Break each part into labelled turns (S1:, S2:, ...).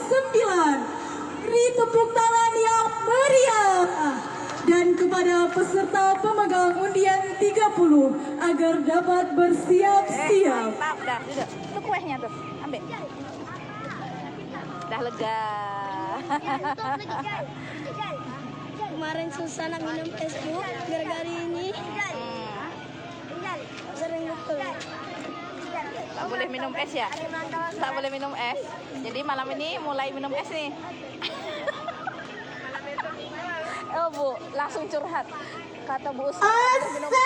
S1: ke-9. Beri tepuk tangan yang meriah. Dan kepada peserta pemegang undian 30 agar dapat bersiap-siap.
S2: Udah, duduk. Itu kuehnya tuh, ambil. Udah lega.
S3: Kemarin susah nak minum es bu, gara-gara ini sering betul.
S2: Tak boleh minum es ya? Tak boleh minum es. Jadi malam ini mulai minum es nih. Oh Bu, langsung curhat. Kata Bu Usman, minum es.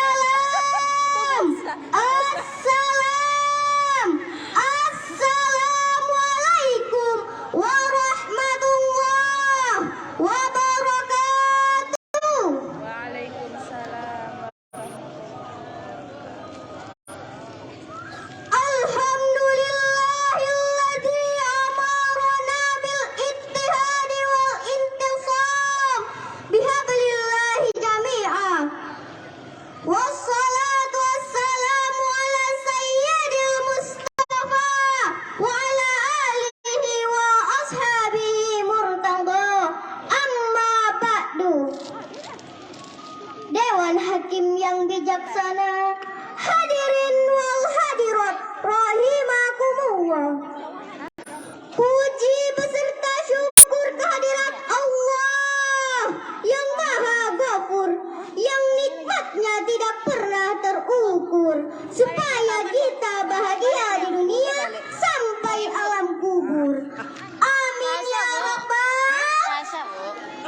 S3: Assalamualaikum warahmatullahi wabarakatuh.
S2: Waalaikumsalam.
S3: Alhamdulillahilladzi amarna bil ittihadi wal intisam bihablillahi jami'a. Wassalatu wassalamu ala sayyidil mustafa wa ala alihi wa ashabihi murtada. Amma ba'du. Dewan Hakim yang bijaksana, hadirin wal hadirat rahimakumullah. Puji beserta syukur kehadirat Allah yang Maha Ghafur, yang nikmatnya tidak pernah terukur, supaya kita bahagia di dunia sampai alam kubur. Amin ya rabbal.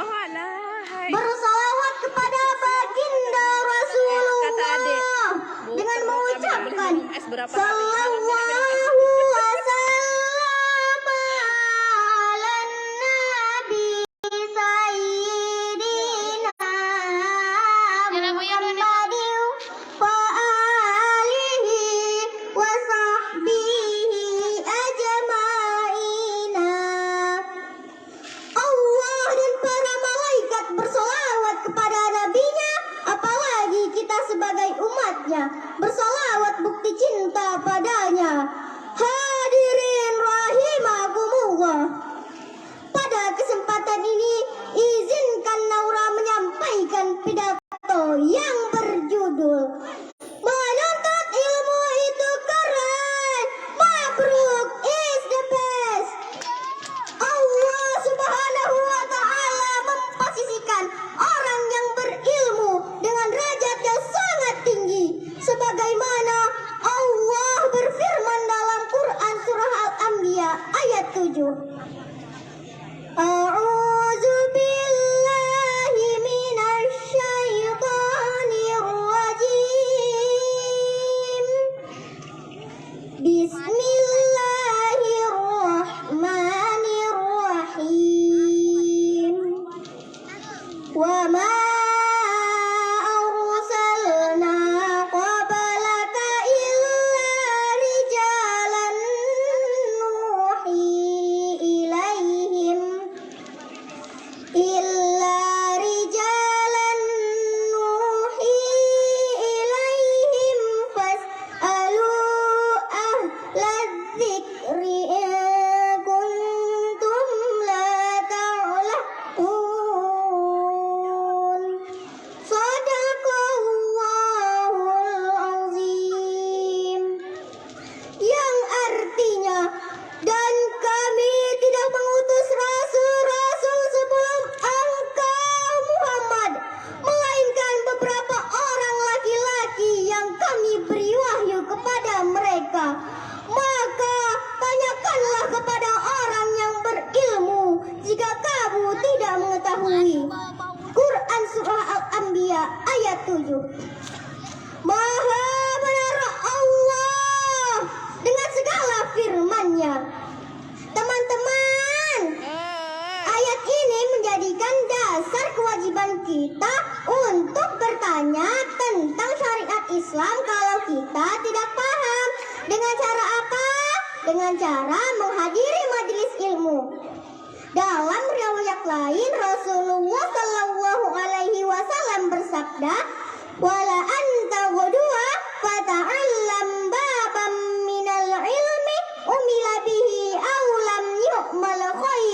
S2: Oh alah, hai.
S3: Bersalawat kepada baginda Rasulullah dengan mengucapkan sallallahu wasallam ala nabi sayyidina Muhammadin wa alihi wa sahbihi ajma'ina. Allah dan para malaikat bersolawat kepada nabinya, apalagi kita sebagai umatnya bersolawat bukti cinta padanya. Hadirin rahimakumullah. Pada kesempatan ini izinkan Naura menyampaikan pidato yang berjudul Menuntut Ilmu Itu Keren, Mabruk is the best. Allah subhanahu wa ta'ala memposisikan orang yang berilmu dengan derajat yang sangat tinggi, sebagaimana Allah berfirman dalam Quran surah Al-Anbiya ayat 7. A'udzu billahi minasy syaithanir rajim. Bismillahirrahmanirrahim. Wa ma arsalna qablaka illa rijalan nuhi ilaihim fas'alu ahlaz dzikri in kuntum la ta'lamun. Shadaqallahul azim. Yang artinya, dan kami tidak mengutus rasul-rasul sebelum engkau Muhammad, melainkan beberapa orang laki-laki yang kami beri wahyu kepada mereka. Maka tanyakanlah kepada orang yang berilmu jika kamu tidak mengetahui. Quran surah Al-Anbiya ayat 7. Maha benar Allah dengan segala firman-Nya. Teman-teman, ayat ini menjadikan dasar kewajiban kita untuk bertanya tentang syariat Islam kalau kita tidak paham. Dengan cara apa? Dengan cara menghadiri majelis ilmu. Dalam riwayat lain, Rasulullah Shallallahu Alaihi Wasallam bersabda, "Wala anta ghudwa fata'allam babam minal ilmi umila bihi aw lam yu'mal khair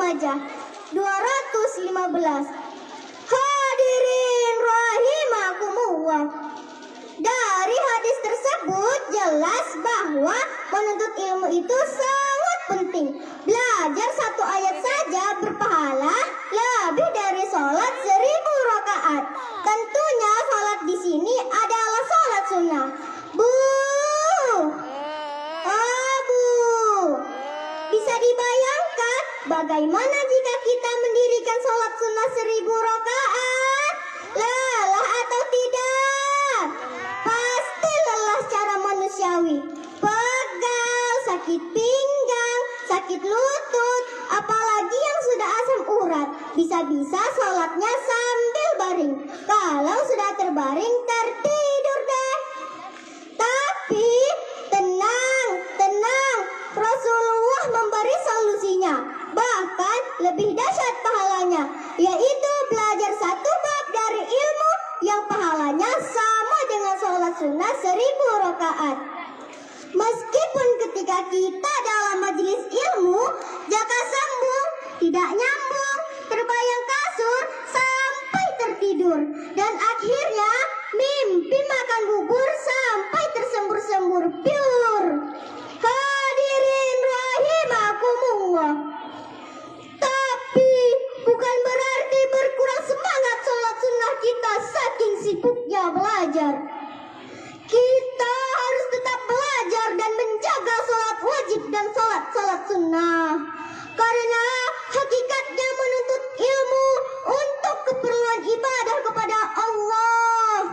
S4: wajah 215. Hadirin rahimakumullah. Dari hadis tersebut jelas bahwa menuntut ilmu itu sangat penting. Belajar satu ayat saja berpahala lebih dari sholat 1000 rakaat. Tentunya sholat di sini adalah sholat sunnah. Bu, Bu, bisa dibayangkan bagaimana jika kita mendirikan sholat sunnah 1000 rakaat? Lelah atau tidak? Pasti lelah secara manusiawi. Pegal, sakit pinggang, sakit lutut, apalagi yang sudah asam urat. Bisa-bisa sholatnya sambil baring. Kalau sudah terbaring, tertidur deh. Tapi tenang, Rasulullah memberi solusinya. Bahkan lebih dahsyat pahalanya, yaitu belajar satu bab dari ilmu yang pahalanya sama dengan sholat sunnah 1000 rakaat. Meskipun ketika kita dalam majelis ilmu, jaka sambung, tidak nyambung, terbayang kasur sampai tertidur, dan akhirnya mimpi makan bubur sampai tersembur-sembur piur. Hadirin rahimakumullah. Tapi bukan berarti berkurang semangat sholat sunnah kita saking sibuknya belajar. Kita harus tetap belajar dan menjaga sholat wajib dan sholat sunnah. Karena hakikatnya menuntut ilmu untuk keperluan ibadah kepada Allah.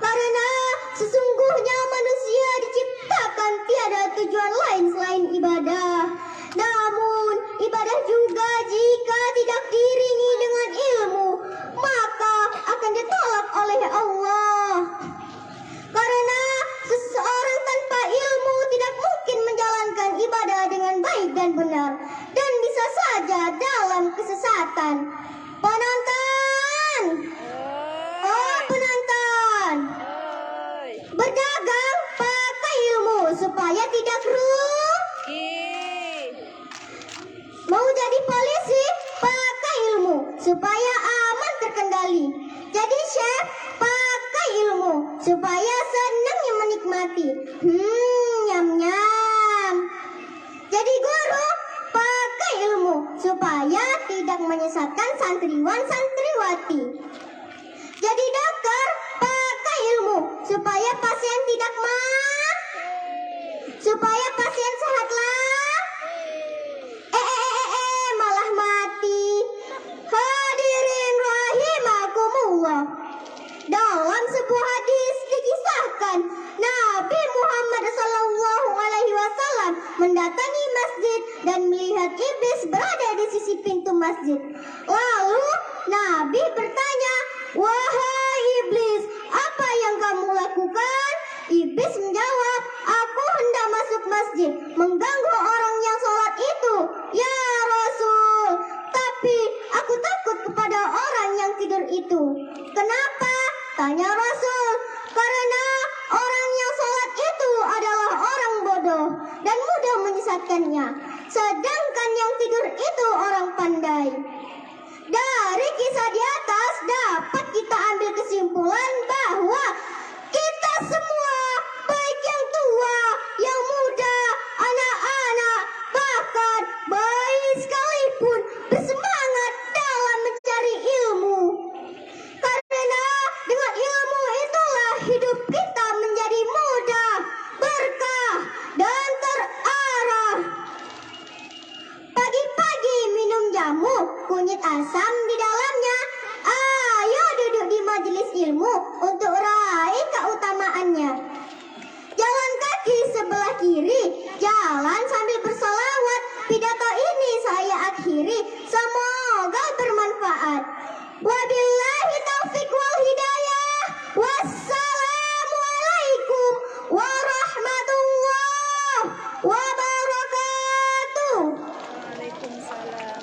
S4: Karena sesungguhnya manusia diciptakan tiada tujuan lain selain ibadah. Namun ibadah juga jika tidak diiringi dengan ilmu, maka akan ditolak oleh Allah. Karena seseorang tanpa ilmu tidak mungkin menjalankan ibadah dengan baik dan benar, dan bisa saja dalam kesesatan. Penonton, penonton, berdagang pakai ilmu supaya tidak rugi. Mau jadi polisi pakai ilmu supaya aman terkendali. Jadi chef pakai ilmu supaya senangnya menikmati. Nyam-nyam. Jadi guru pakai ilmu supaya tidak menyesatkan santriwan santriwati. Jadi dokter pakai ilmu supaya pasien tidak supaya pasien sehatlah. Malah mati. Hadirin rahimakumullah. Dalam sebuah hadis dikisahkan Nabi Muhammad SAW mendatangi masjid dan melihat iblis berada di sisi pintu masjid. Lalu Nabi bertanya, "Wahai iblis, apa yang kamu lakukan?" Iblis menjawab, "Aku hendak masuk masjid, mengganggu orang yang sholat itu, ya Rasul. Tapi aku takut kepada orang yang tidur itu." "Kenapa?" tanya Rasul. "Karena orang yang sholat itu adalah orang bodoh dan mudah menyesatkannya, sedangkan yang tidur itu orang pandai." Dari kisah di atas dapat kita ambil kesimpulan bahwa kita semua, baik yang tua, yang muda, anak-anak, bahkan bayi sekalipun, bersemangat dalam mencari ilmu. Karena dengan ilmu itulah hidup kita menjadi mudah, berkah, dan terarah. Pagi-pagi minum jamu, kunyit asam di dalamnya. Ayo duduk di majelis ilmu untuk raih keutamaannya. Jalan kaki sebelah kiri, jalan sambil bersolawat. Pidato ini saya akhiri, semoga bermanfaat. Wabillahi taufiq wal hidayah. Wassalamualaikum warahmatullahi wabarakatuh.
S2: Waalaikumsalam.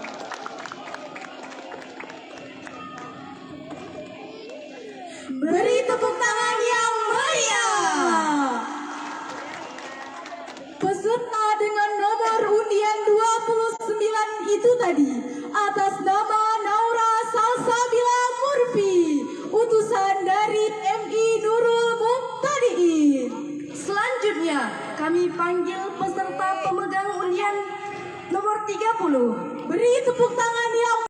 S1: itu tadi atas nama Naura Salsabila Murfi, utusan dari MI Nurul Muhtadiin.
S3: Selanjutnya, kami panggil peserta pemegang undian nomor 30.
S1: Beri tepuk tangan yang